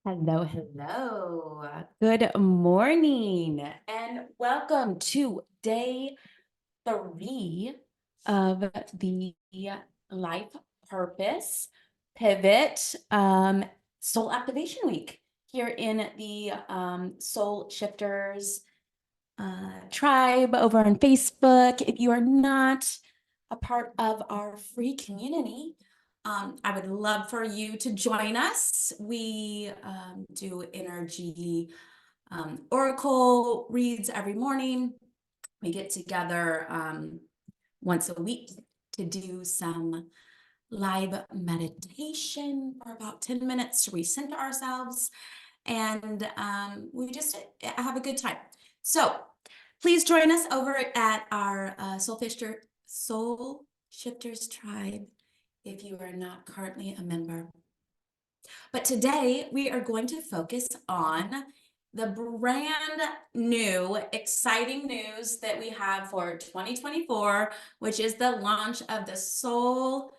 Hello, hello. Good morning and welcome to day 3 of the Life Purpose Pivot Soul Activation Week here in the Soul Shifters tribe over on Facebook. If you are not a part of our free community, I would love for you to join us. We do energy oracle reads every morning. We get together once a week to do some live meditation for about 10 minutes to recenter ourselves. And we just have a good time. So please join us over at our Soul Shifters tribe if you are not currently a member. But today we are going to focus on the brand new exciting news that we have for 2024, which is the launch of the Soul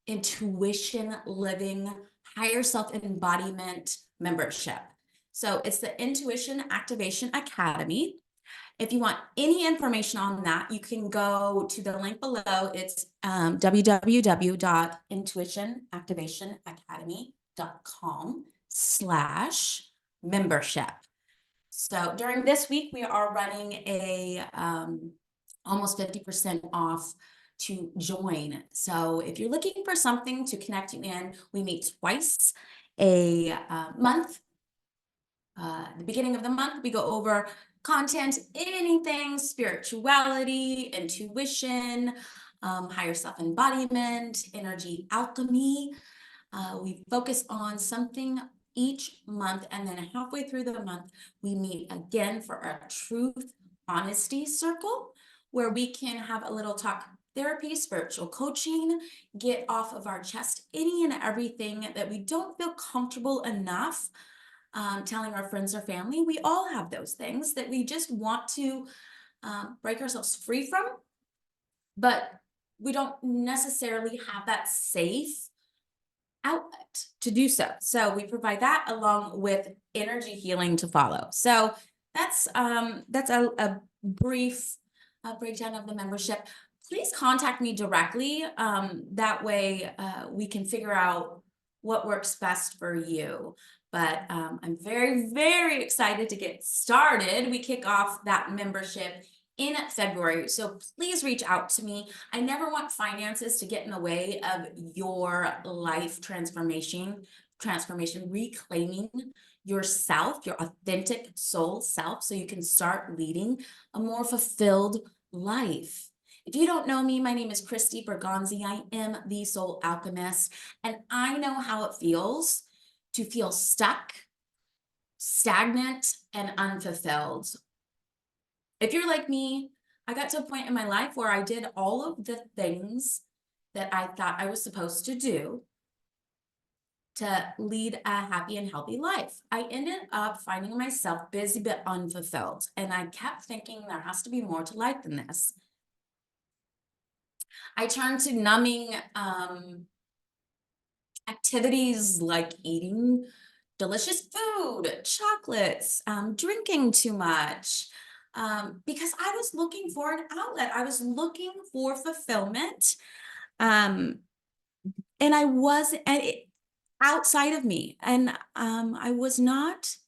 Intuition Living Higher Self Embodiment membership. So it's the Intuition Activation Academy. If you want any information on that, you can go to the link below. It's www.intuitionactivationacademy.com/membership. So during this week, we are running a almost 50% off to join. So if you're looking for something to connect you in, we meet twice a month. At the beginning of the month, we go over content, anything spirituality, intuition, higher self-embodiment, energy alchemy. We focus on something each month, and then halfway through the month, we meet again for our truth honesty circle, where we can have a little talk therapy, spiritual coaching, get off of our chest any and everything that we don't feel comfortable enough telling our friends or family. We all have those things that we just want to break ourselves free from, but we don't necessarily have that safe outlet to do so. So we provide that along with energy healing to follow. So that's a brief breakdown of the membership. Please contact me directly. That way we can figure out what works best for you. But I'm very, very excited to get started. We kick off that membership in February. So please reach out to me. I never want finances to get in the way of your life transformation, reclaiming yourself, your authentic soul self, so you can start leading a more fulfilled life. If you don't know me, my name is Christy Bergonzi. I am the Soul Alchemist, and I know how it feels to feel stuck, stagnant, and unfulfilled. If you're like me, I got to a point in my life where I did all of the things that I thought I was supposed to do to lead a happy and healthy life. I ended up finding myself busy but unfulfilled, and I kept thinking there has to be more to life than this. I turned to numbing activities like eating delicious food, chocolates, drinking too much, because I was looking for an outlet. I was looking for fulfillment. And I was outside of me. And I was not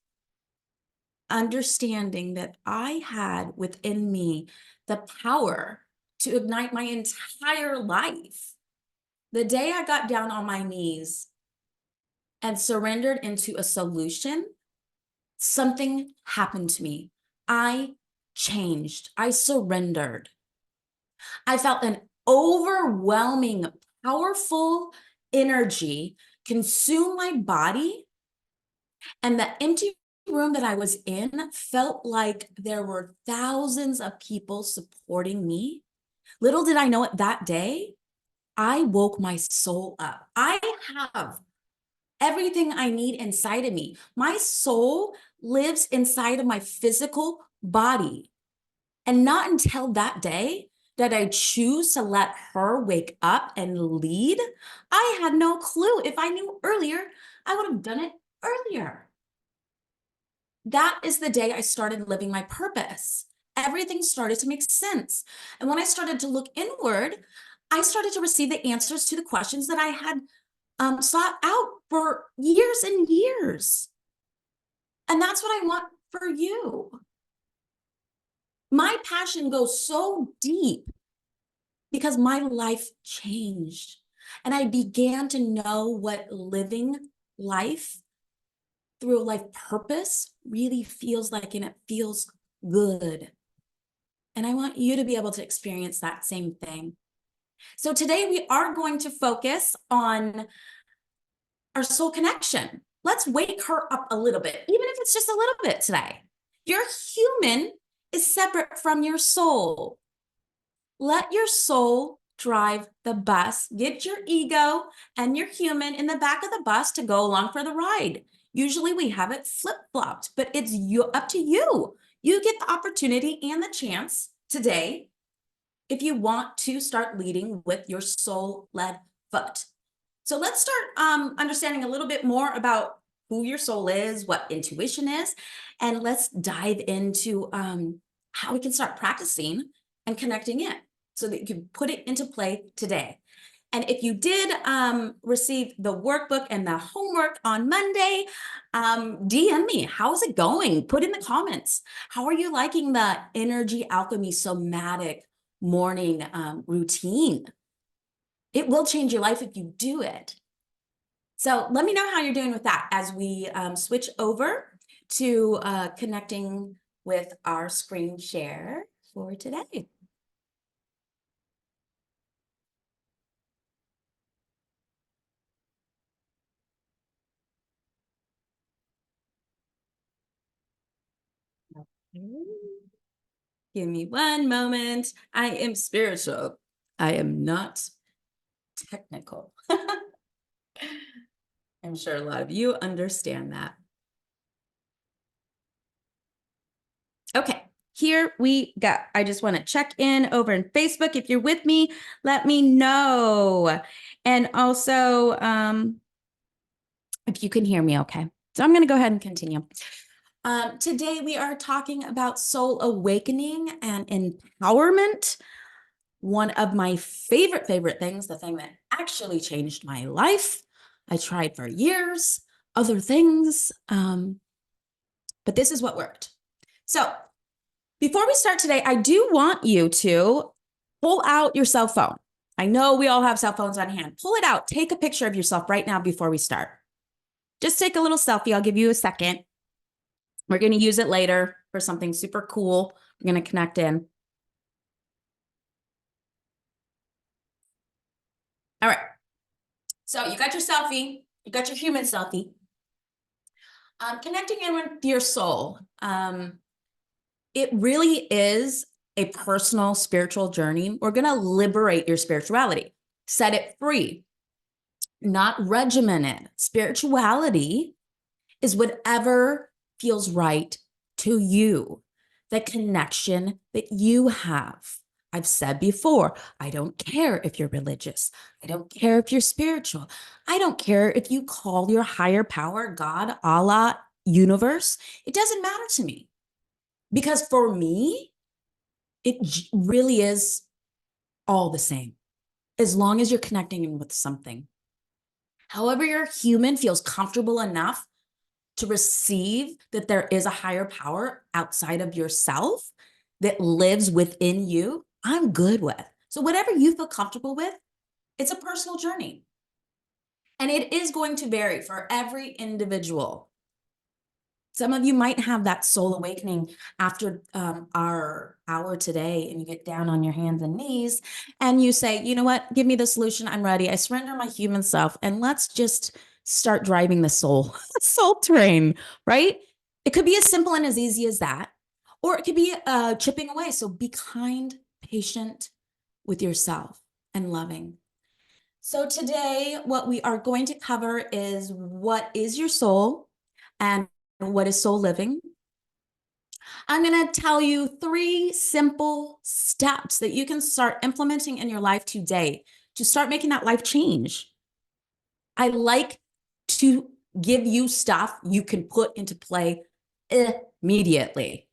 understanding that I had within me the power to ignite my entire life. The day I got down on my knees and surrendered into a solution, something happened to me. I changed. I surrendered. I felt an overwhelming, powerful energy consume my body, and the empty room that I was in felt like there were thousands of people supporting me. Little did I know it, that day, I woke my soul up. I have everything I need inside of me. My soul lives inside of my physical body. And not until that day did I choose to let her wake up and lead. I had no clue. If I knew earlier, I would have done it earlier. That is the day I started living my purpose. Everything started to make sense. And when I started to look inward, I started to receive the answers to the questions that I had sought out for years and years. And that's what I want for you. My passion goes so deep because my life changed. And I began to know what living life through a life purpose really feels like, and it feels good. And I want you to be able to experience that same thing. So today we are going to focus on our soul connection. Let's wake her up a little bit, even if it's just a little bit today. Your human is separate from your soul. Let your soul drive the bus. Get your ego and your human in the back of the bus to go along for the ride. Usually we have it flip-flopped, but it's up to you. You get the opportunity and the chance today if you want to start leading with your soul-led foot. So let's start understanding a little bit more about who your soul is, what intuition is, and let's dive into how we can start practicing and connecting it so that you can put it into play today. And if you did receive the workbook and the homework on Monday, DM me. How's it going? Put in the comments. How are you liking the Energy Alchemy Somatic morning routine? It will change your life if you do it. So let me know how you're doing with that as we switch over to connecting with our screen share for today. Give me one moment. I am spiritual. I am not technical. I'm sure a lot of you understand that. Okay, here we go. I just want to check in over in Facebook. If you're with me, let me know. And also, if you can hear me, okay. So I'm going to go ahead and continue. Today we are talking about soul awakening and empowerment. One of my favorite things, the thing that actually changed my life. I tried for years, other things, but this is what worked. So before we start today, I do want you to pull out your cell phone. I know we all have cell phones on hand. Pull it out. Take a picture of yourself right now before we start. Just take a little selfie. I'll give you a second. We're going to use it later for something super cool. We're going to connect in. All right. So you got your selfie. You got your human selfie. Connecting in with your soul. It really is a personal spiritual journey. We're going to liberate your spirituality, set it free, not regimented. Spirituality is whatever feels right to you, the connection that you have. I've said before, I don't care if you're religious. I don't care if you're spiritual. I don't care if you call your higher power God, Allah, universe. It doesn't matter to me. Because for me, it really is all the same, as long as you're connecting in with something. However, your human feels comfortable enough to receive that there is a higher power outside of yourself that lives within you, I'm good with. So whatever you feel comfortable with, it's a personal journey. And it is going to vary for every individual. Some of you might have that soul awakening after our hour today, and you get down on your hands and knees and you say, you know what, give me the solution. I'm ready. I surrender my human self and let's just start driving the soul train, right? It could be as simple and as easy as that, or it could be chipping away. So be kind, patient with yourself and loving. So today, what we are going to cover is what is your soul and what is soul living. I'm going to tell you 3 simple steps that you can start implementing in your life today to start making that life change. I like to give you stuff you can put into play immediately.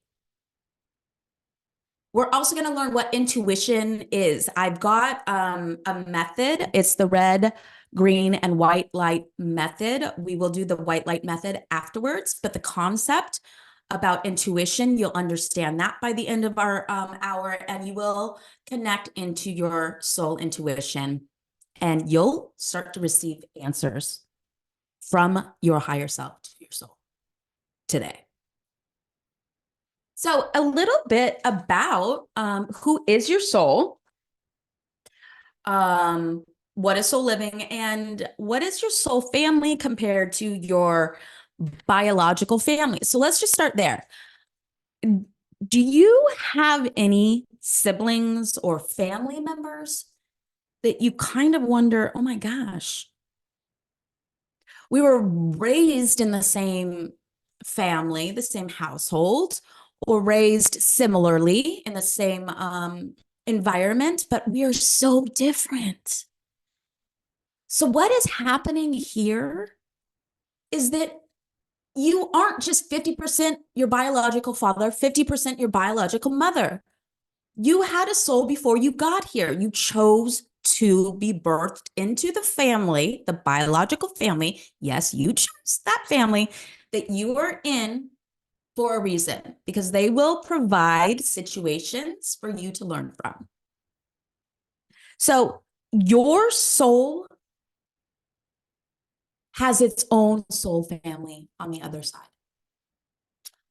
We're also going to learn what intuition is. I've got a method. It's the red, green, and white light method. We will do the white light method afterwards, but the concept about intuition, you'll understand that by the end of our hour, and you will connect into your soul intuition, and you'll start to receive answers from your higher self to your soul today. So a little bit about who is your soul, what is soul living, and what is your soul family compared to your biological family. So let's just start there. Do you have any siblings or family members that you kind of wonder, oh my gosh, we were raised in the same family, the same household, or raised similarly in the same environment, but we are so different. So what is happening here is that you aren't just 50% your biological father, 50% your biological mother. You had a soul before you got here. You chose to be birthed into the family, the biological family. Yes, you chose that family that you are in for a reason, because they will provide situations for you to learn from. So your soul has its own soul family on the other side.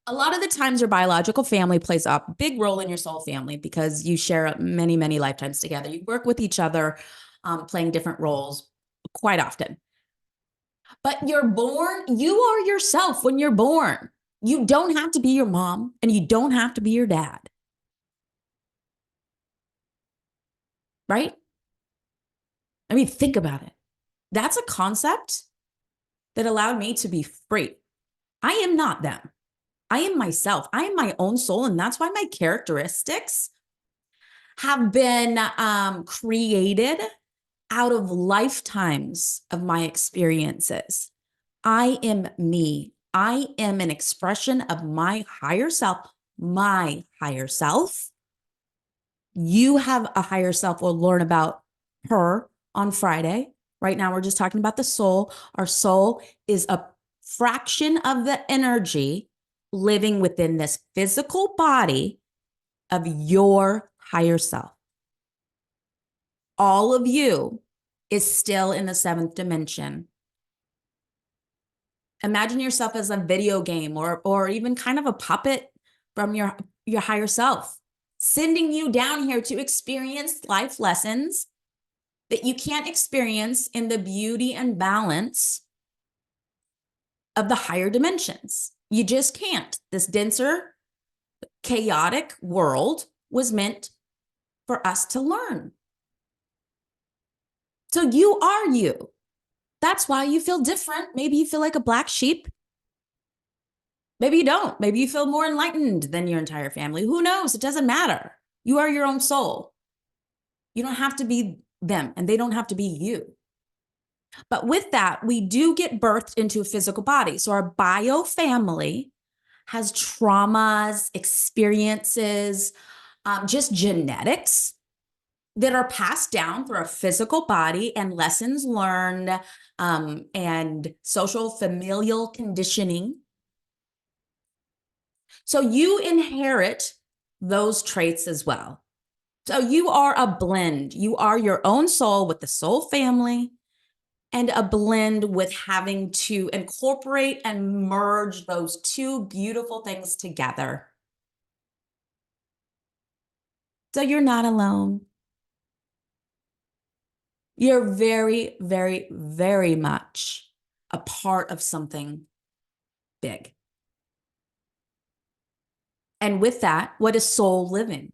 A lot of the times your biological family plays a big role in your soul family because you share many, many lifetimes together. You work with each other, playing different roles quite often. But you're born, you are yourself when you're born. You don't have to be your mom and you don't have to be your dad. Right? I mean, think about it. That's a concept that allowed me to be free. I am not them. I am myself. I am my own soul. And that's why my characteristics have been created out of lifetimes of my experiences. I am me. I am an expression of my higher self, my higher self. You have a higher self. We'll learn about her on Friday. Right now, we're just talking about the soul. Our soul is a fraction of the energy living within this physical body of your higher self. All of you is still in the seventh dimension. Imagine yourself as a video game or even kind of a puppet from your higher self, sending you down here to experience life lessons that you can't experience in the beauty and balance of the higher dimensions. You just can't. This denser, chaotic world was meant for us to learn. So you are you. That's why you feel different. Maybe you feel like a black sheep. Maybe you don't. Maybe you feel more enlightened than your entire family. Who knows? It doesn't matter. You are your own soul. You don't have to be them, and they don't have to be you. But with that, we do get birthed into a physical body. So our bio family has traumas, experiences, just genetics that are passed down through our physical body and lessons learned, and social familial conditioning. So you inherit those traits as well. So you are a blend. You are your own soul with the soul family, and a blend with having to incorporate and merge those two beautiful things together. So you're not alone. You're very, very, very much a part of something big. And with that, what is soul living?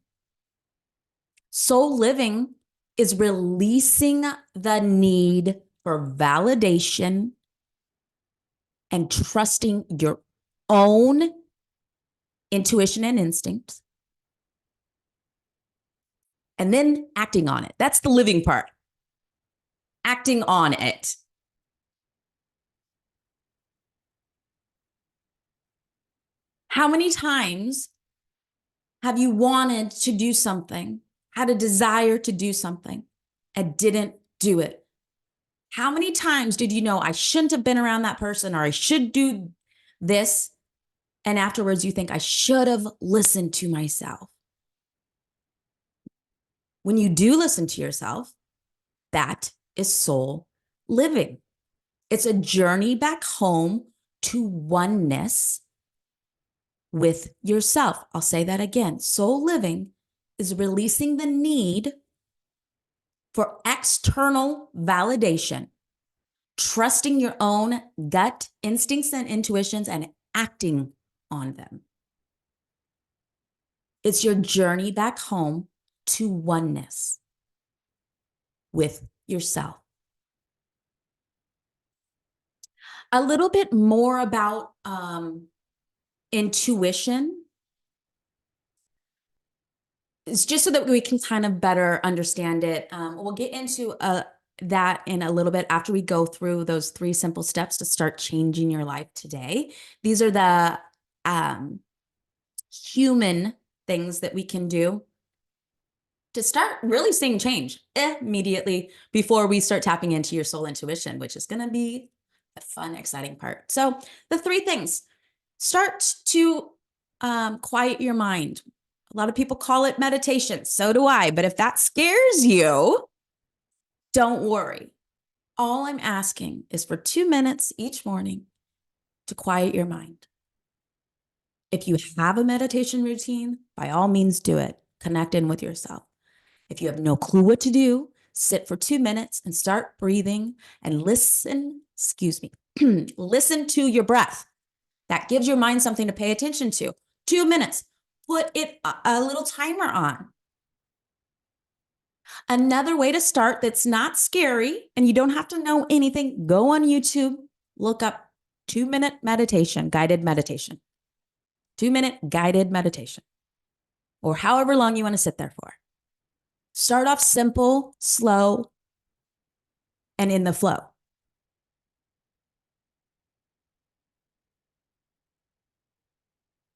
Soul living is releasing the need for validation and trusting your own intuition and instinct, and then acting on it. That's the living part. Acting on it. How many times have you wanted to do something, had a desire to do something, and didn't do it? How many times did you know I shouldn't have been around that person, or I should do this, and afterwards you think I should have listened to myself? When you do listen to yourself, that is soul living. It's a journey back home to oneness with yourself. I'll say that again. Soul living is releasing the need for external validation, trusting your own gut instincts and intuitions, and acting on them. It's your journey back home to oneness with yourself. A little bit more about intuition. It's just so that we can kind of better understand it. We'll get into that in a little bit after we go through those 3 simple steps to start changing your life today. These are the human things that we can do to start really seeing change immediately before we start tapping into your soul intuition, which is going to be a fun, exciting part. So the 3 things: start to quiet your mind. A lot of people call it meditation. So do I. But if that scares you, don't worry. All I'm asking is for 2 minutes each morning to quiet your mind. If you have a meditation routine, by all means do it. Connect in with yourself. If you have no clue what to do, sit for 2 minutes and start breathing and listen, listen to your breath. That gives your mind something to pay attention to. 2 minutes. Put it a little timer on. Another way to start that's not scary, and you don't have to know anything, go on YouTube, look up 2-minute meditation, guided meditation. 2-minute guided meditation, or however long you want to sit there for. Start off simple, slow, and in the flow.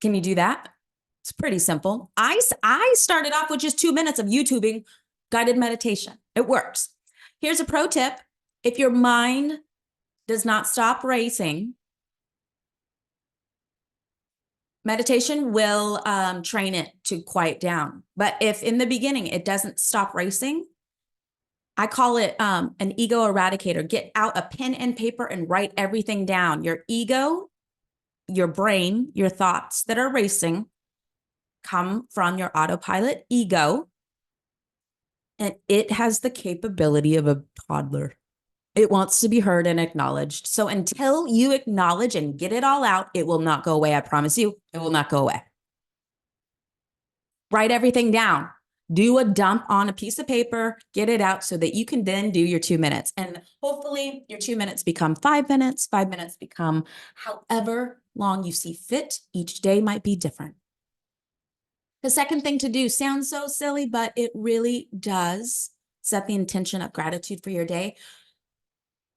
Can you do that? It's pretty simple. I started off with just 2 minutes of YouTubing guided meditation. It works. Here's a pro tip. If your mind does not stop racing, meditation will train it to quiet down. But if in the beginning it doesn't stop racing, I call it an ego eradicator. Get out a pen and paper and write everything down. Your ego, your brain, your thoughts that are racing come from your autopilot ego, and it has the capability of a toddler. It wants to be heard and acknowledged. So until you acknowledge and get it all out, it will not go away. I promise you, it will not go away. Write everything down. Do a dump on a piece of paper, get it out so that you can then do your 2 minutes. And hopefully your 2 minutes become 5 minutes, 5 minutes become however long you see fit. Each day might be different. The second thing to do sounds so silly, but it really does set the intention of gratitude for your day.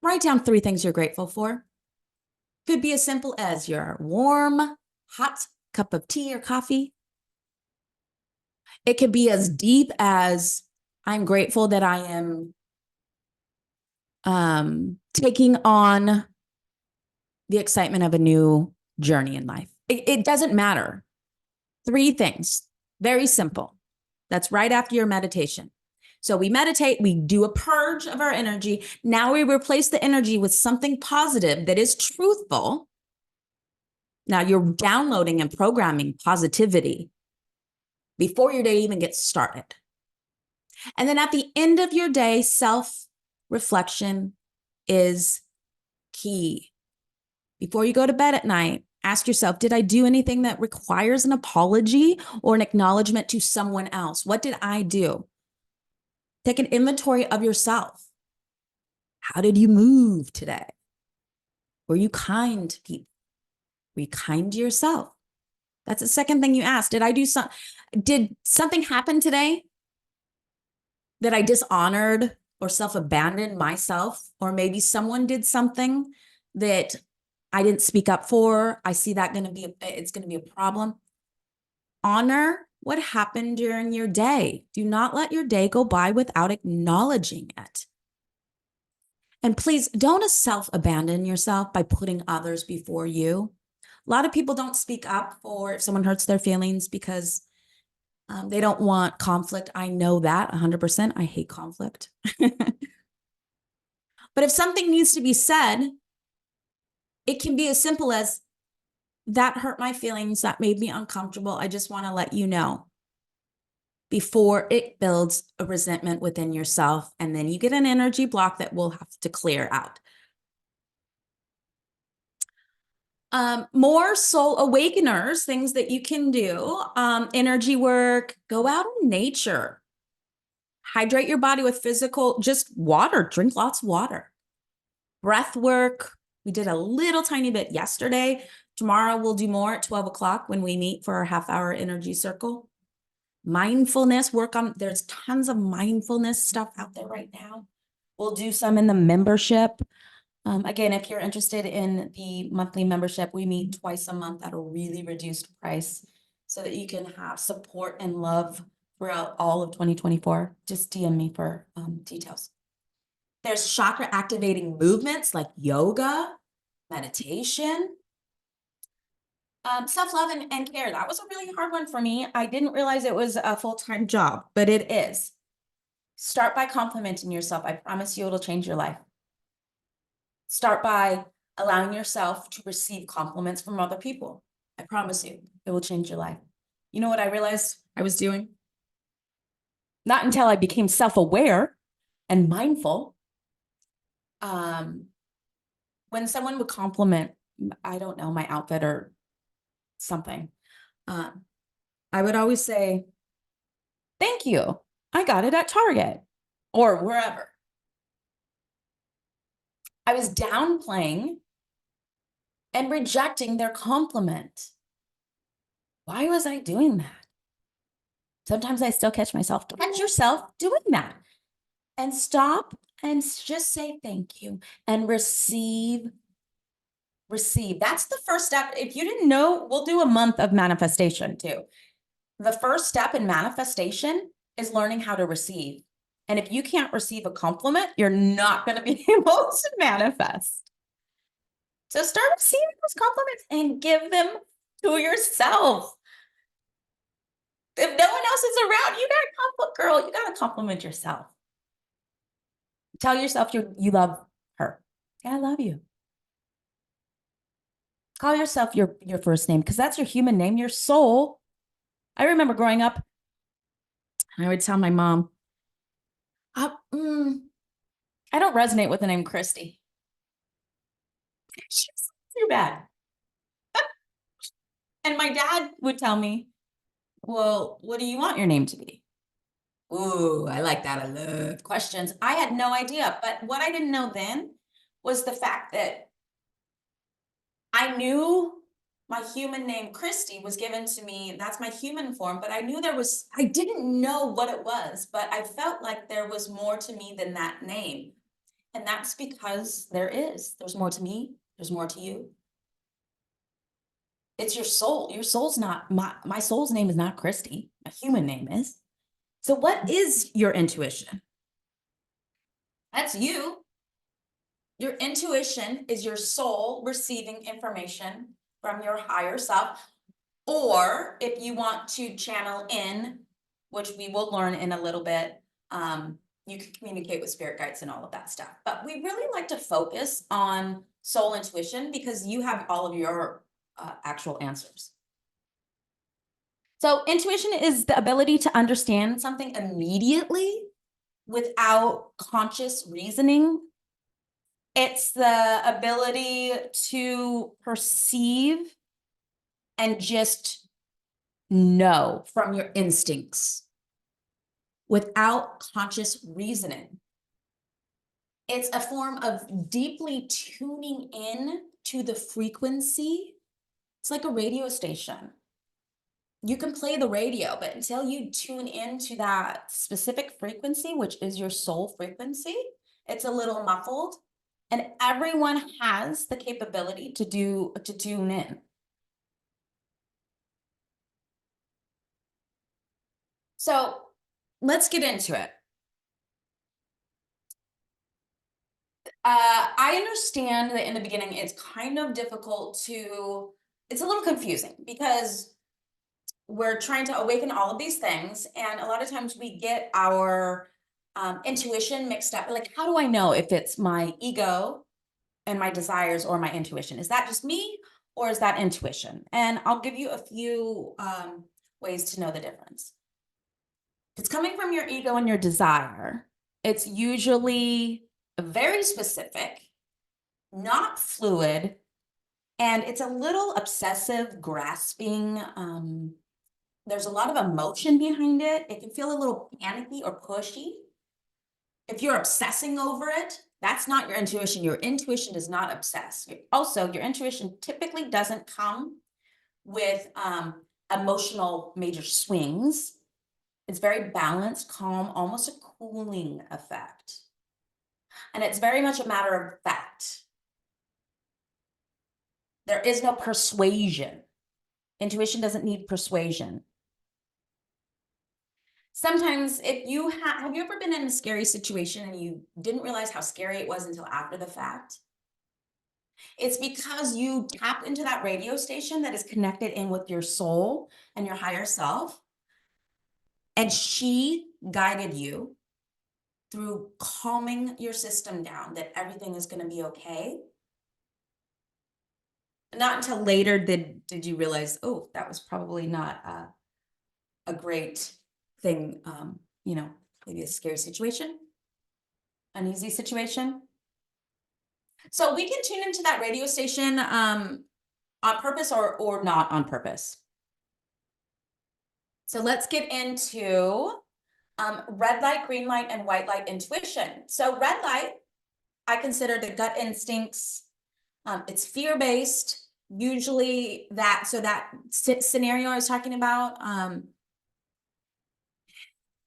Write down 3 things you're grateful for. Could be as simple as your warm, hot cup of tea or coffee. It could be as deep as, I'm grateful that I am taking on the excitement of a new journey in life. It doesn't matter. 3 things, very simple. That's right after your meditation. So we meditate, we do a purge of our energy. Now we replace the energy with something positive that is truthful. Now you're downloading and programming positivity before your day even gets started. And then at the end of your day, self-reflection is key. Before you go to bed at night, ask yourself, did I do anything that requires an apology or an acknowledgement to someone else? What did I do? Take an inventory of yourself. How did you move today? Were you kind to people? Were you kind to yourself? That's the second thing you ask. Did something happen today that I dishonored or self-abandoned myself? Or maybe someone did something that I didn't speak up for, I see that it's going to be a problem. Honor what happened during your day. Do not let your day go by without acknowledging it. And please don't self-abandon yourself by putting others before you. A lot of people don't speak up for if someone hurts their feelings because they don't want conflict. I know that 100%. I hate conflict. But if something needs to be said, it can be as simple as, that hurt my feelings, that made me uncomfortable. I just want to let you know, before it builds a resentment within yourself. And then you get an energy block that we'll have to clear out. More soul awakeners, things that you can do, energy work, go out in nature, hydrate your body with physical, just water, drink lots of water. Breath work, we did a little tiny bit yesterday. Tomorrow we'll do more at 12 o'clock when we meet for our half-hour energy circle. Mindfulness work on, there's tons of mindfulness stuff out there right now. We'll do some in the membership. Again, if you're interested in the monthly membership, we meet twice a month at a really reduced price so that you can have support and love throughout all of 2024. Just DM me for details. There's chakra activating movements like yoga, meditation, self-love and care. That was a really hard one for me. I didn't realize it was a full-time job, but it is. Start by complimenting yourself. I promise you it'll change your life. Start by allowing yourself to receive compliments from other people. I promise you, it will change your life. You know what I realized I was doing? Not until I became self-aware and mindful. When someone would compliment, I don't know, my outfit or something, I would always say, thank you. I got it at Target or wherever. I was downplaying and rejecting their compliment. Why was I doing that? Sometimes I still catch myself. Catch yourself doing that. And stop and just say thank you and receive. Receive. That's the first step. If you didn't know, we'll do a month of manifestation too. The first step in manifestation is learning how to receive. And if you can't receive a compliment, you're not going to be able to manifest. So start receiving those compliments and give them to yourself. If no one else is around, you got to compliment, girl, you got to compliment yourself. Tell yourself you love her. Yeah, I love you. Call yourself your first name because that's your human name, your soul. I remember growing up, I would tell my mom, I don't resonate with the name Christy. She's too bad. And my dad would tell me, well, what do you want your name to be? Ooh, I like that. I love questions. I had no idea. But what I didn't know then was the fact that I knew my human name Christy was given to me. That's my human form. But I knew I didn't know what it was, but I felt like there was more to me than that name. And that's because there's more to me. There's more to you. It's your soul. Your soul's not, my soul's name is not Christy. My human name is. So what is your intuition? That's you. Your intuition is your soul receiving information from your higher self. Or if you want to channel in, which we will learn in a little bit, you can communicate with spirit guides and all of that stuff. But we really like to focus on soul intuition because you have all of your actual answers. So intuition is the ability to understand something immediately without conscious reasoning. It's the ability to perceive and just know from your instincts without conscious reasoning. It's a form of deeply tuning in to the frequency. It's like a radio station. You can play the radio, but until you tune into that specific frequency, which is your soul frequency, it's a little muffled. And everyone has the capability to tune in. So let's get into it. I understand that in the beginning it's kind of difficult it's a little confusing because we're trying to awaken all of these things. And a lot of times we get our intuition mixed up. Like, how do I know if it's my ego and my desires or my intuition? Is that just me or is that intuition? And I'll give you a few ways to know the difference. If it's coming from your ego and your desire, it's usually very specific, not fluid, and it's a little obsessive, grasping. There's a lot of emotion behind it. It can feel a little panicky or pushy. If you're obsessing over it, that's not your intuition. Your intuition does not obsess. Also, your intuition typically doesn't come with emotional major swings. It's very balanced, calm, almost a cooling effect. And it's very much a matter of fact. There is no persuasion. Intuition doesn't need persuasion. Sometimes if you have you ever been in a scary situation and you didn't realize how scary it was until after the fact? It's because you tapped into that radio station that is connected in with your soul and your higher self. And she guided you through calming your system down that everything is going to be okay. Not until later did you realize, oh, that was probably not a great thing, maybe a scary situation, uneasy situation. So we can tune into that radio station on purpose or not on purpose. So let's get into red light, green light, and white light intuition. So red light, I consider the gut instincts. It's fear-based. Usually that scenario I was talking about,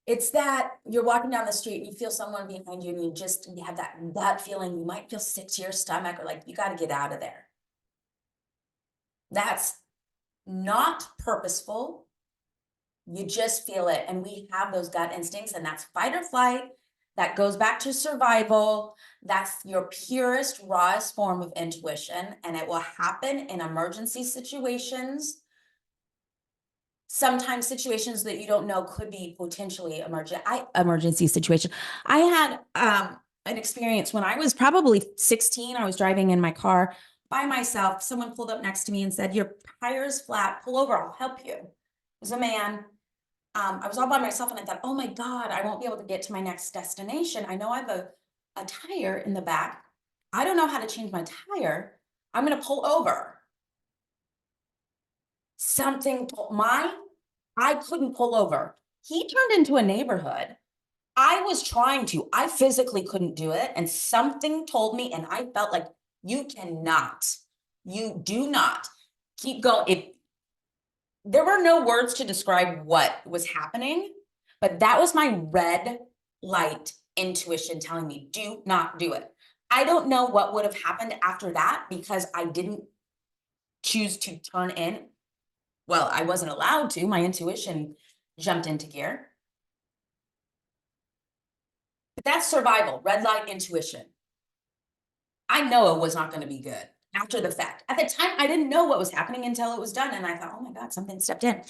it's that you're walking down the street and you feel someone behind you and you have that gut feeling. You might feel sick to your stomach or like you got to get out of there. That's not purposeful. You just feel it. And we have those gut instincts, and that's fight or flight. That goes back to survival. That's your purest, rawest form of intuition, and it will happen in emergency situations. Sometimes situations that you don't know could be potentially emergency situation. I had an experience when I was probably 16. I was driving in my car by myself. Someone pulled up next to me and said, "Your tire's flat. Pull over. I'll help you." It was a man. I was all by myself and I thought, oh my God, I won't be able to get to my next destination. I know I have a tire in the back. I don't know how to change my tire. I'm going to pull over. I couldn't pull over. He turned into a neighborhood. I was trying to, I physically couldn't do it. And something told me, and I felt like you do not keep going. There were no words to describe what was happening, but that was my red light intuition telling me, do not do it. I don't know what would have happened after that because I didn't choose to turn in. Well, I wasn't allowed to. My intuition jumped into gear. But that's survival, red light intuition. I know it was not going to be good after the fact. At the time, I didn't know what was happening until it was done. And I thought, oh my God, something stepped in.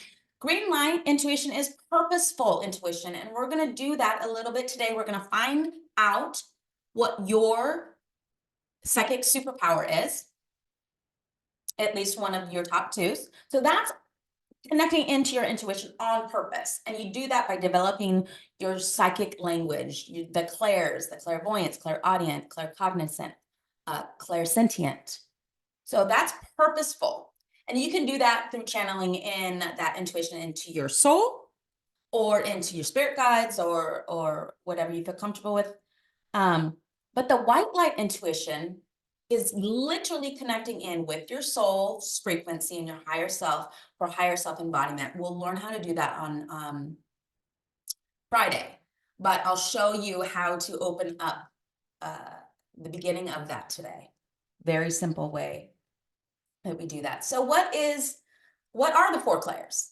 Green light intuition is purposeful intuition. And we're going to do that a little bit today. We're going to find out what your psychic superpower is, at least one of your top twos. So that's connecting into your intuition on purpose. And you do that by developing your psychic language, the clairs, the clairvoyance, clairaudient, claircognizant, clairsentient. So that's purposeful. And you can do that through channeling in that intuition into your soul or into your spirit guides or whatever you feel comfortable with. But the white light intuition is literally connecting in with your soul's frequency and your higher self for higher self embodiment. We'll learn how to do that on Friday, but I'll show you how to open up the beginning of that today. Very simple way that we do that. So what are the 4 clairs?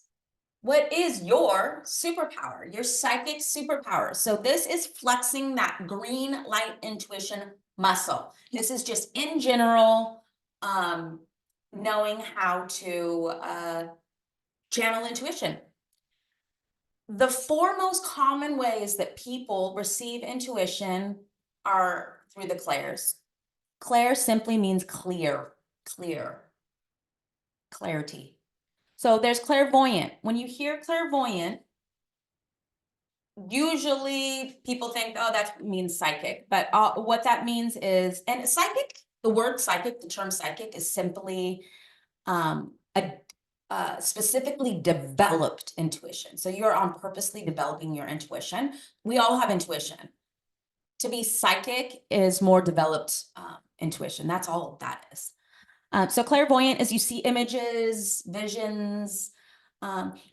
What is your superpower, your psychic superpower? So this is flexing that green light intuition muscle. This is just in general, knowing how to channel intuition. The 4 most common ways that people receive intuition are through the clairs. Clair simply means clear, clarity. So there's clairvoyant. When you hear clairvoyant, usually people think, oh, that means psychic. But what that means is, and psychic, the word psychic, the term psychic is simply a specifically developed intuition. So you're on purposely developing your intuition. We all have intuition. To be psychic is more developed intuition. That's all that is. So clairvoyant is you see images, visions.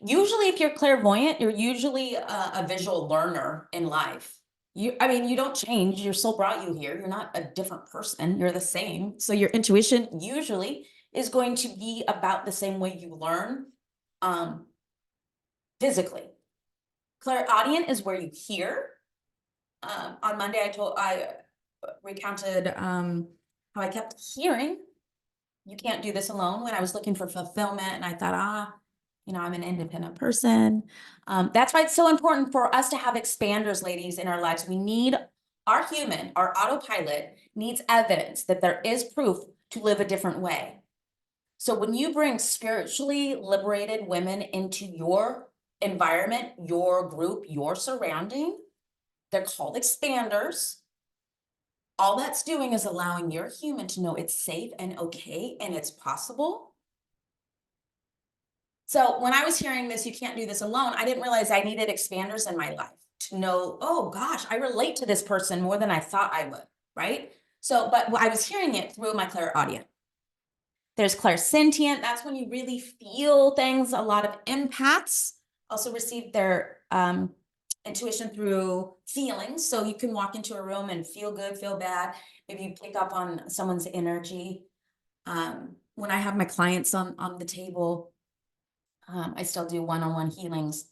Usually if you're clairvoyant, you're usually a visual learner in life. You don't change. Your soul brought you here. You're not a different person. You're the same. So your intuition usually is going to be about the same way you learn physically. Clairaudient is where you hear. On Monday, I recounted how I kept hearing, you can't do this alone, when I was looking for fulfillment, and I thought, I'm an independent person. That's why it's so important for us to have expanders, ladies, in our lives. Our autopilot needs evidence that there is proof to live a different way. So when you bring spiritually liberated women into your environment, your group, your surrounding, they're called expanders. All that's doing is allowing your human to know it's safe and okay and it's possible. So when I was hearing this, you can't do this alone, I didn't realize I needed expanders in my life to know, oh gosh, I relate to this person more than I thought I would, right? So, but I was hearing it through my clairaudient. There's clairsentient. That's when you really feel things. A lot of empaths also receive their intuition through feelings. So you can walk into a room and feel good, feel bad. Maybe you pick up on someone's energy. When I have my clients on the table, I still do one-on-one healings.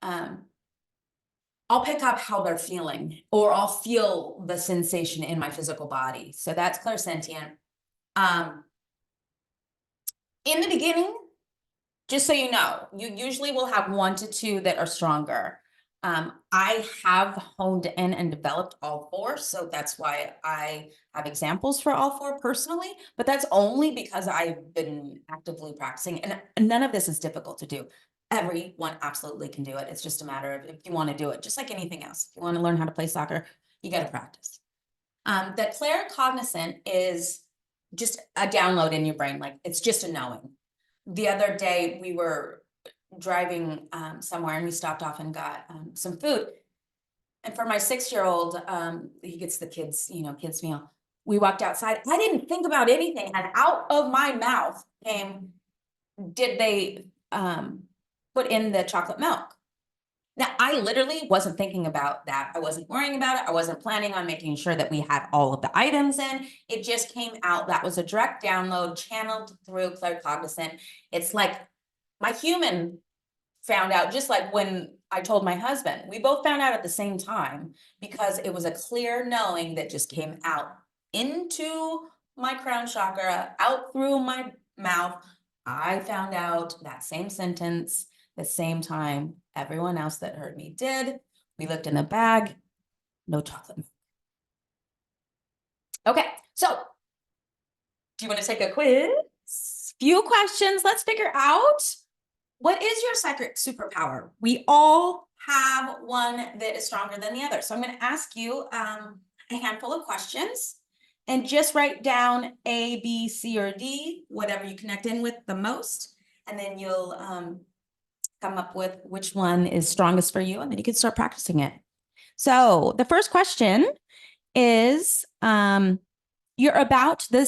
I'll pick up how they're feeling, or I'll feel the sensation in my physical body. So that's clairsentient. In the beginning, just so you know, you usually will have 1 to 2 that are stronger. I have honed in and developed all 4, so that's why I have examples for all 4 personally, but that's only because I've been actively practicing, and none of this is difficult to do. Everyone absolutely can do it. It's just a matter of if you want to do it, just like anything else. If you want to learn how to play soccer, you got to practice. The claircognizant is just a download in your brain, like it's just a knowing. The other day we were driving somewhere and we stopped off and got some food. And for my 6-year-old, he gets the kids meal. We walked outside. I didn't think about anything. And out of my mouth came, did they put in the chocolate milk? Now, I literally wasn't thinking about that. I wasn't worrying about it. I wasn't planning on making sure that we had all of the items in. It just came out. That was a direct download channeled through claircognizant. It's like my human found out, just like when I told my husband, we both found out at the same time, because it was a clear knowing that just came out into my crown chakra, out through my mouth. I found out that same sentence, the same time everyone else that heard me did. We looked in the bag, no chocolate milk. Okay, so do you want to take a quiz? Few questions. Let's figure out, what is your psychic superpower? We all have one that is stronger than the other. So I'm going to ask you a handful of questions and just write down A, B, C, or D, whatever you connect in with the most. And then you'll come up with which one is strongest for you, and then you can start practicing it. So the first question is, this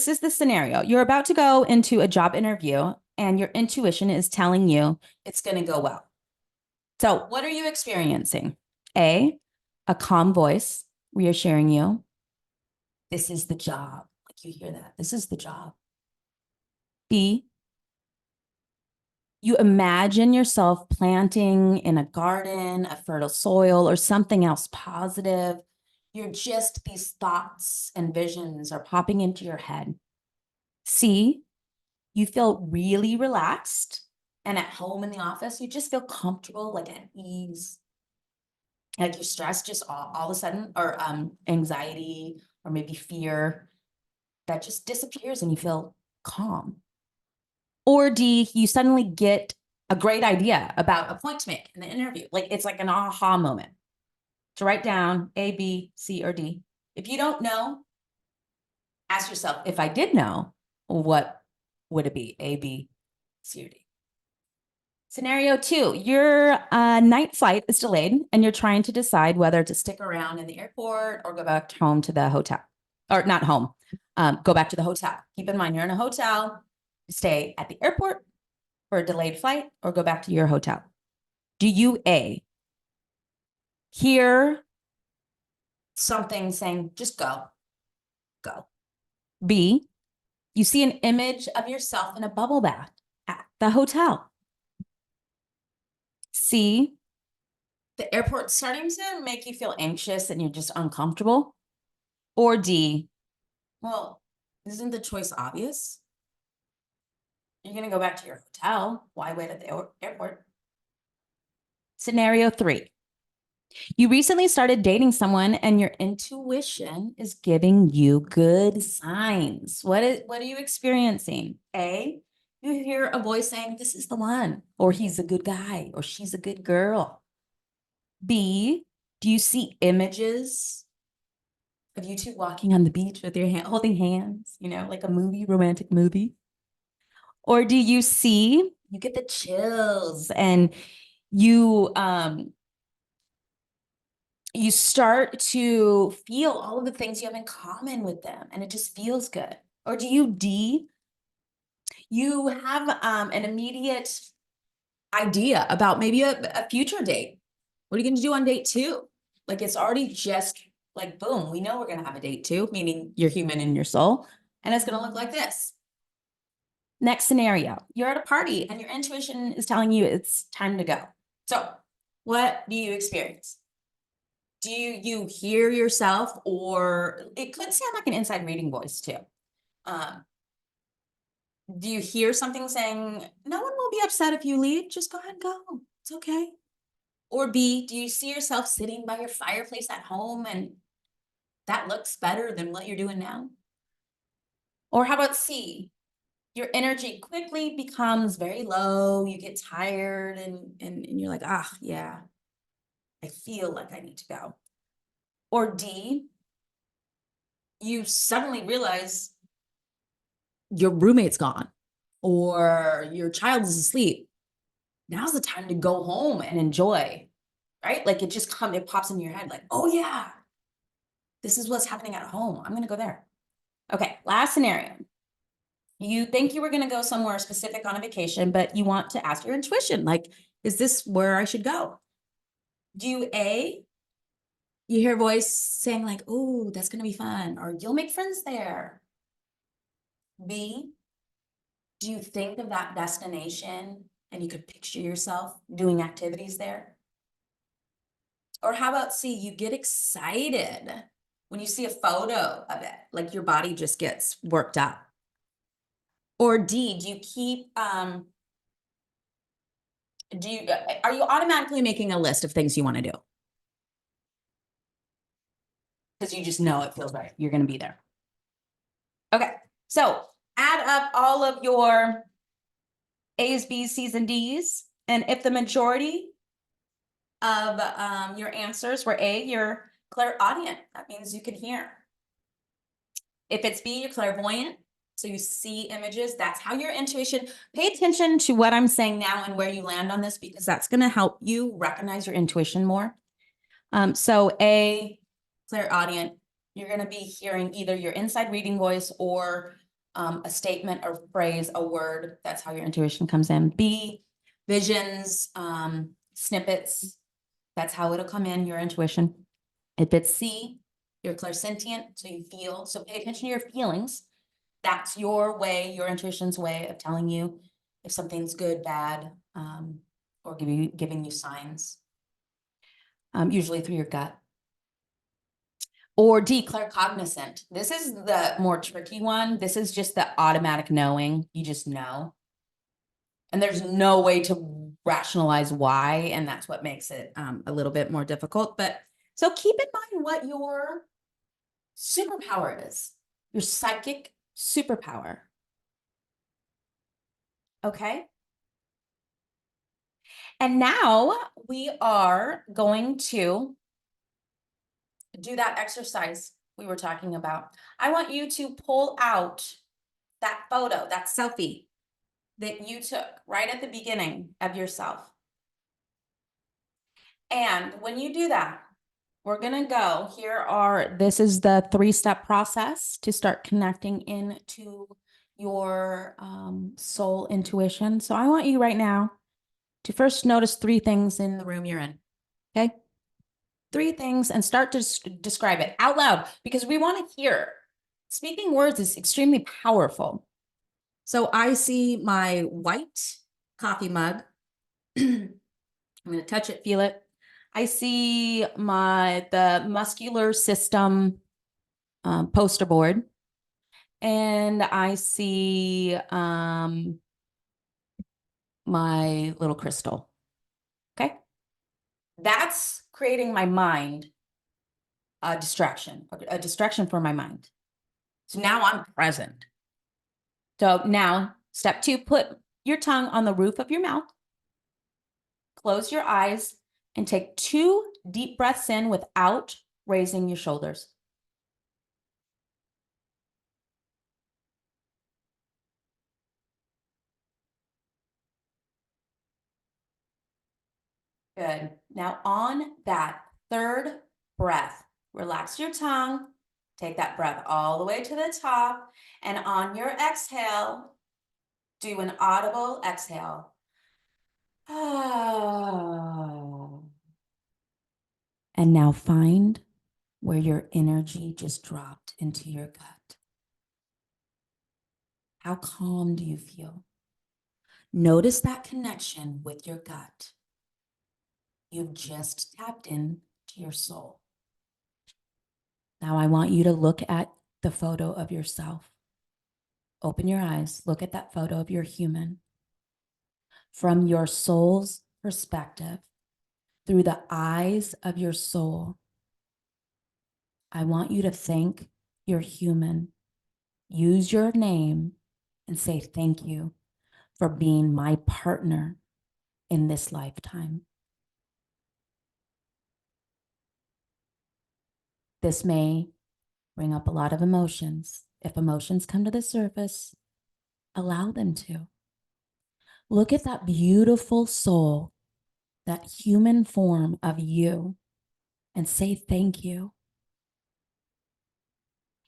is the scenario. You're about to go into a job interview and your intuition is telling you it's going to go well. So what are you experiencing? A calm voice reassuring you. This is the job. Like you hear that. This is the job. B, you imagine yourself planting in a garden, a fertile soil, or something else positive. These thoughts and visions are popping into your head. C, you feel really relaxed and at home in the office. You just feel comfortable, like at ease. Like your stress just all of a sudden, or anxiety, or maybe fear, that just disappears and you feel calm. Or D, you suddenly get a great idea about a point to make in the interview. Like it's like an aha moment. To write down A, B, C, or D. If you don't know, ask yourself, if I did know, what would it be? A, B, C, or D? Scenario 2, your night flight is delayed and you're trying to decide whether to stick around in the airport or go back home to the hotel. Or not home, go back to the hotel. Keep in mind, you're in a hotel, stay at the airport for a delayed flight or go back to your hotel. Do you A, hear something saying, just go, go? B, you see an image of yourself in a bubble bath at the hotel. C, the airport's starting to make you feel anxious and you're just uncomfortable. Or D, well, isn't the choice obvious? You're going to go back to your hotel. Why wait at the airport? Scenario 3, you recently started dating someone and your intuition is giving you good signs. What are you experiencing? A, you hear a voice saying, this is the one, or he's a good guy, or she's a good girl. B, do you see images of you two walking on the beach with your holding hands, like a movie, romantic movie? Or do you get the chills and you start to feel all of the things you have in common with them and it just feels good? Or do you you have an immediate idea about maybe a future date? What are you going to do on date 2? Like it's already just like, boom, we know we're going to have a date 2, meaning you're human in your soul, and it's going to look like this. Next scenario, you're at a party and your intuition is telling you it's time to go. So what do you experience? Do you hear yourself, or it could sound like an inside reading voice too. Do you hear something saying, no one will be upset if you leave, just go ahead and go, it's okay? Or B, do you see yourself sitting by your fireplace at home and that looks better than what you're doing now? Or how about C, your energy quickly becomes very low, you get tired and you're like, yeah, I feel like I need to go. Or D, you suddenly realize your roommate's gone or your child is asleep. Now's the time to go home and enjoy, right? Like it pops into your head like, oh yeah, this is what's happening at home. I'm going to go there. Okay, last scenario. You think you were going to go somewhere specific on a vacation, but you want to ask your intuition, like, is this where I should go? Do you A, you hear a voice saying like, oh, that's going to be fun, or you'll make friends there? B, do you think of that destination and you could picture yourself doing activities there? Or how about C, you get excited when you see a photo of it, like your body just gets worked up? Or D, do you keep, are you automatically making a list of things you want to do? Because you just know it feels right. You're going to be there. Okay. So add up all of your A's, B's, C's, and D's. And if the majority of your answers were A, you're clairaudient. That means you can hear. If it's B, you're clairvoyant. So you see images. That's how your intuition. Pay attention to what I'm saying now and where you land on this, because that's going to help you recognize your intuition more. So A, clairaudient, you're going to be hearing either your inside reading voice or a statement or phrase, a word. That's how your intuition comes in. B, visions, snippets. That's how it'll come in, your intuition. If it's C, You're clairsentient, so you feel. So pay attention to your feelings. That's your way, your intuition's way of telling you if something's good, bad, or giving you signs. Usually through your gut. Or D, claircognizant. This is the more tricky one. This is just the automatic knowing. You just know. And there's no way to rationalize why, and that's what makes it a little bit more difficult. But so keep in mind what your superpower is, your psychic superpower. Okay. And now we are going to do that exercise we were talking about. I want you to pull out that photo, that selfie that you took right at the beginning of yourself. And when you do that, we're going to go. This is the 3-step process to start connecting into your soul intuition. So I want you right now to first notice 3 things in the room you're in. Okay. 3 things, and start to describe it out loud, because we want to hear. Speaking words is extremely powerful. So I see my white coffee mug. I'm going to touch it, feel it. I see the muscular system poster board, and I see my little crystal. Okay. That's creating my mind a distraction for my mind. So now I'm present. So now step 2, put your tongue on the roof of your mouth, close your eyes, and take 2 deep breaths in without raising your shoulders. Good. Now on that 3rd breath, relax your tongue, take that breath all the way to the top, and on your exhale, do an audible exhale. Oh. And now find where your energy just dropped into your gut. How calm do you feel? Notice that connection with your gut. You've just tapped into your soul. Now I want you to look at the photo of yourself. Open your eyes, look at that photo of your human. From your soul's perspective, through the eyes of your soul, I want you to thank your human. Use your name and say thank you for being my partner in this lifetime. This may bring up a lot of emotions. If emotions come to the surface, allow them to. Look at that beautiful soul, that human form of you, and say thank you.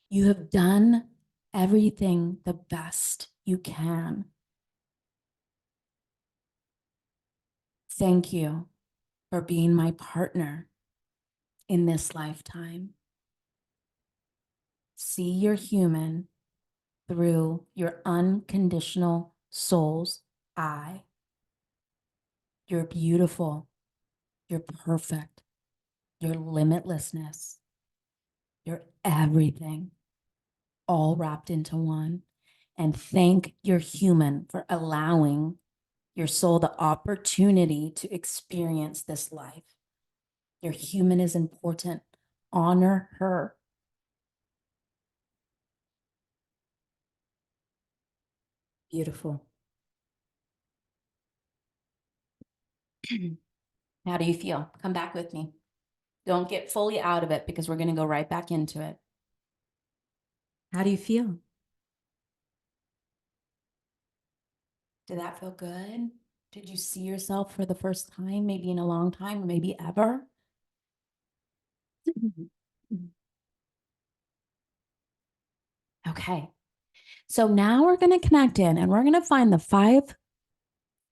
You have done everything the best you can. Thank you for being my partner in this lifetime. See your human through your unconditional soul's eye. You're beautiful. You're perfect. Your limitlessness. You're everything, all wrapped into one. And thank your human for allowing your soul the opportunity to experience this life. Your human is important. Honor her. Beautiful. How do you feel? Come back with me. Don't get fully out of it, because we're going to go right back into it. How do you feel? Did that feel good? Did you see yourself for the first time, maybe in a long time, or maybe ever? Okay. So now we're going to connect in, and we're going to find the 5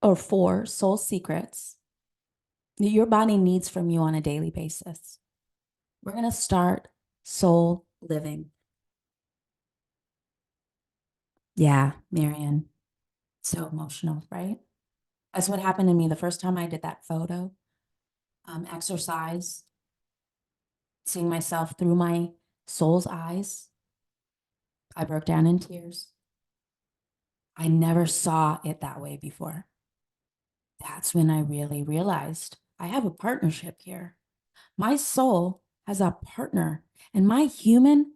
or 4 soul secrets that your body needs from you on a daily basis. We're going to start soul living. Yeah, Marian. So emotional, right? That's what happened to me the first time I did that photo exercise, seeing myself through my soul's eyes. I broke down in tears. I never saw it that way before. That's when I really realized I have a partnership here. My soul has a partner, and my human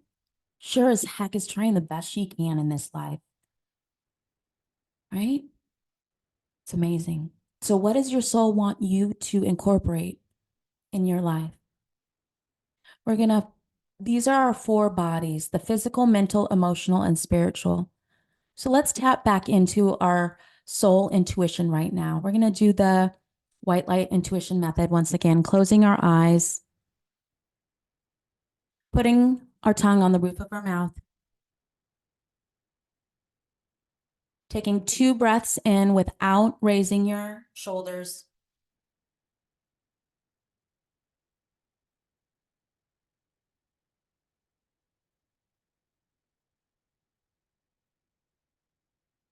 sure as heck is trying the best she can in this life. Right? It's amazing. So, what does your soul want you to incorporate in your life? These are our four bodies: the physical, mental, emotional, and spiritual. So, let's tap back into our soul intuition right now. We're going to do the white light intuition method once again, closing our eyes, putting our tongue on the roof of our mouth, taking 2 breaths in without raising your shoulders.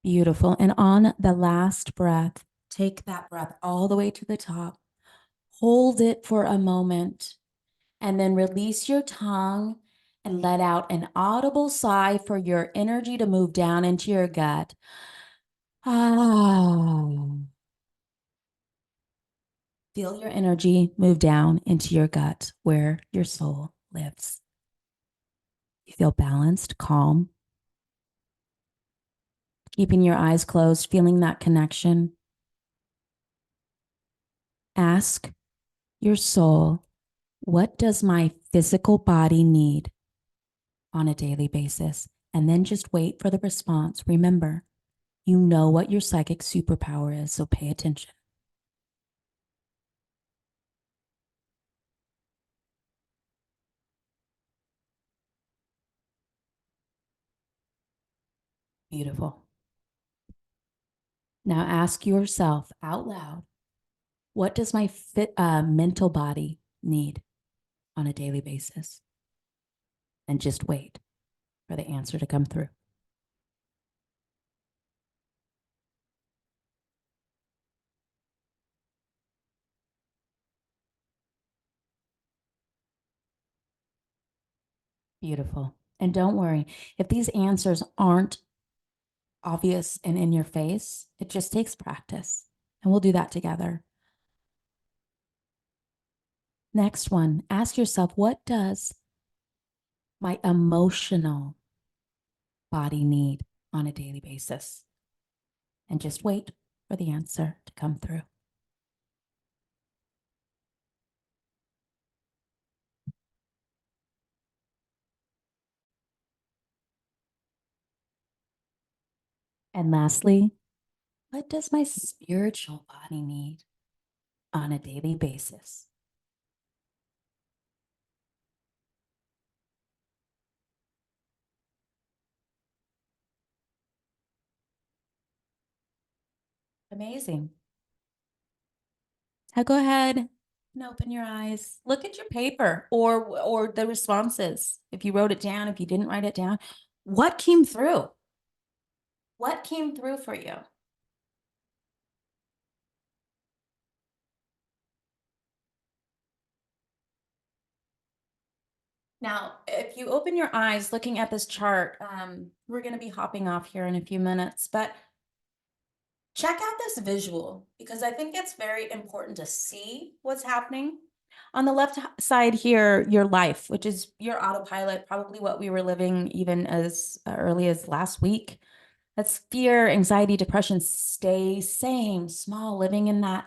Beautiful. And on the last breath, take that breath all the way to the top. Hold it for a moment and then release your tongue and let out an audible sigh for your energy to move down into your gut. Ah. Feel your energy move down into your gut where your soul lives. You feel balanced, calm, keeping your eyes closed, feeling that connection. Ask your soul, what does my physical body need on a daily basis? And then just wait for the response. Remember, you know what your psychic superpower is, so pay attention. Beautiful. Now ask yourself out loud, what does my mental body need on a daily basis? And just wait for the answer to come through. Beautiful. And don't worry, if these answers aren't obvious and in your face, it just takes practice. And we'll do that together. Next one, ask yourself, what does my emotional body need on a daily basis? And just wait for the answer to come through. And lastly, what does my spiritual body need on a daily basis? Amazing. Now go ahead and open your eyes. Look at your paper or the responses. If you wrote it down, if you didn't write it down, what came through? What came through for you? Now, if you open your eyes looking at this chart, we're going to be hopping off here in a few minutes, but check out this visual because I think it's very important to see what's happening. On the left side here, your life, which is your autopilot, probably what we were living even as early as last week. That's fear, anxiety, depression. Stay same, small, living in that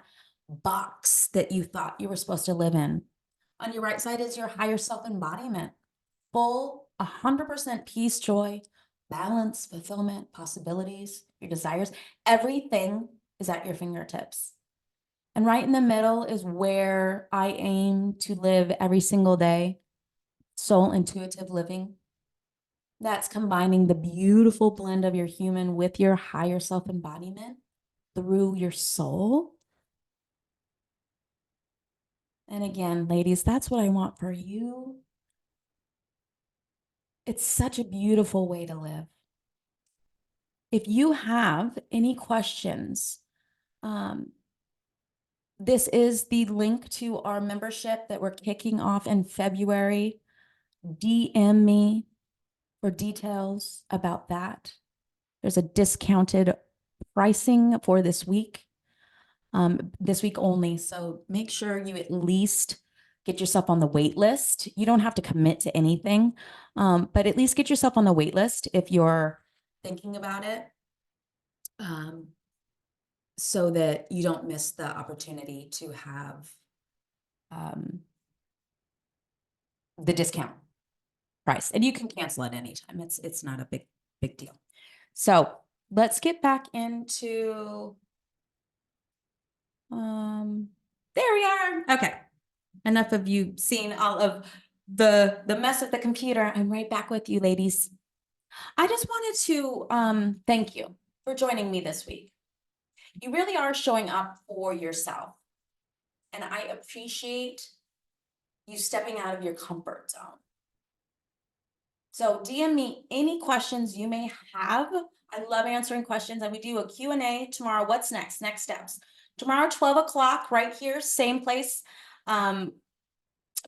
box that you thought you were supposed to live in. On your right side is your higher self embodiment, full 100% peace, joy, balance, fulfillment, possibilities, your desires. Everything is at your fingertips. And right in the middle is where I aim to live every single day, soul intuitive living. That's combining the beautiful blend of your human with your higher self embodiment through your soul. And again, ladies, that's what I want for you. It's such a beautiful way to live. If you have any questions, this is the link to our membership that we're kicking off in February. DM me for details about that. There's a discounted pricing for this week only. So make sure you at least get yourself on the wait list. You don't have to commit to anything, but at least get yourself on the wait list if you're thinking about it, so that you don't miss the opportunity to have the discount price. And you can cancel at any time. It's not a big deal. So let's get back into there we are. Okay. Enough of you seeing all of the mess of the computer. I'm right back with you, ladies. I just wanted to thank you for joining me this week. You really are showing up for yourself. And I appreciate you stepping out of your comfort zone. So DM me any questions you may have. I love answering questions, and we do a Q&A tomorrow. What's next? Next steps. Tomorrow, 12 o'clock, right here, same place,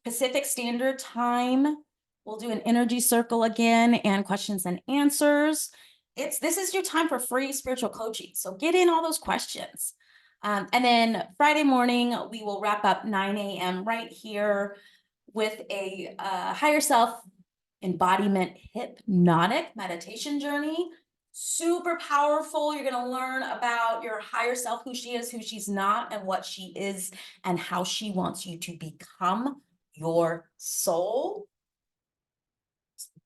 Pacific Standard Time. We'll do an energy circle again and questions and answers. This is your time for free spiritual coaching. So get in all those questions. And then Friday morning, we will wrap up 9 a.m. right here with a higher self embodiment hypnotic meditation journey. Super powerful. You're going to learn about your higher self, who she is, who she's not, and what she is, and how she wants you to become your soul.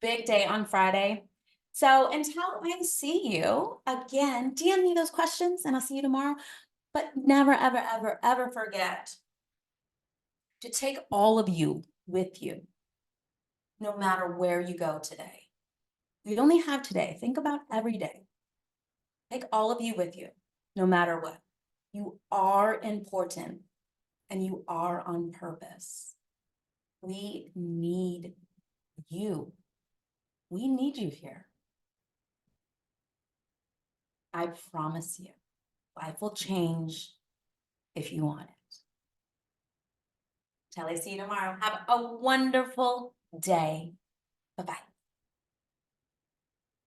Big day on Friday. So until I see you again, DM me those questions and I'll see you tomorrow. But never, ever, ever, ever forget to take all of you with you, no matter where you go today. We only have today. Think about every day. Take all of you with you, no matter what. You are important and you are on purpose. We need you. We need you here. I promise you, life will change if you want it. Till I see you tomorrow. Have a wonderful day. Bye-bye.